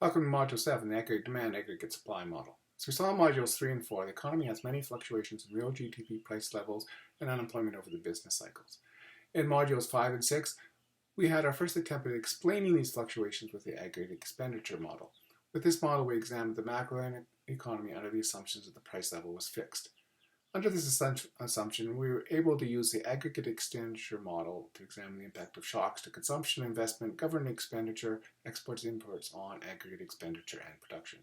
Welcome to Module 7, the Aggregate Demand, Aggregate Supply Model. As we saw in Modules 3 and 4, the economy has many fluctuations in real GDP price levels and unemployment over the business cycles. In Modules 5 and 6, we had our first attempt at explaining these fluctuations with the Aggregate Expenditure Model. With this model, we examined the macro economy under the assumptions that the price level was fixed. Under this assumption, we were able to use the Aggregate Expenditure Model to examine the impact of shocks to consumption, investment, government expenditure, exports, imports on aggregate expenditure and production.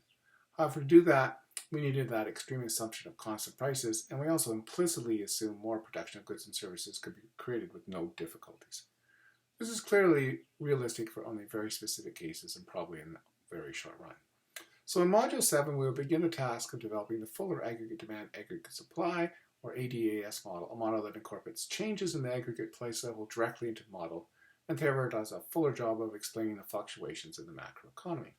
However, to do that, we needed that extreme assumption of constant prices, and we also implicitly assumed more production of goods and services could be created with no difficulties. This is clearly realistic for only very specific cases and probably in a very short run. So in Module 7, we will begin the task of developing the fuller Aggregate Demand, Aggregate Supply, or ADAS model, a model that incorporates changes in the aggregate price level directly into the model, and therefore does a fuller job of explaining the fluctuations in the macroeconomy.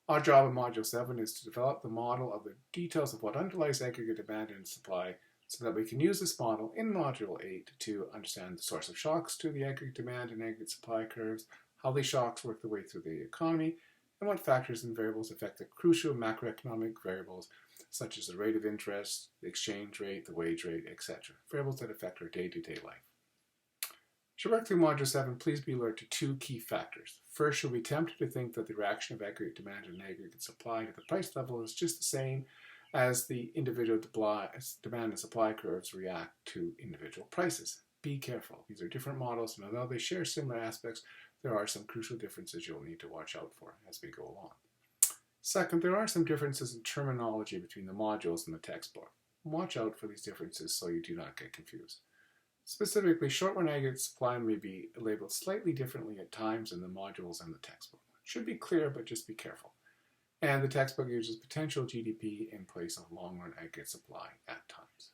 Our job in Module 7 is to develop the model of the details of what underlies aggregate demand and supply so that we can use this model in Module 8 to understand the source of shocks to the aggregate demand and aggregate supply curves, how these shocks work their way through the economy, and what factors and variables affect the crucial macroeconomic variables such as the rate of interest, the exchange rate, the wage rate, etc. Variables that affect our day-to-day life. As you work through Module 7, please be alert to two key factors. First, you'll be tempted to think that the reaction of aggregate demand and aggregate supply to the price level is just the same as the individual demand and supply curves react to individual prices. Be careful. These are different models, and although they share similar aspects, there are some crucial differences you'll need to watch out for as we go along. Second, there are some differences in terminology between the modules and the textbook. Watch out for these differences so you do not get confused. Specifically, short-run aggregate supply may be labeled slightly differently at times in the modules and the textbook. It should be clear, but just be careful. And the textbook uses potential GDP in place of long-run aggregate supply at times.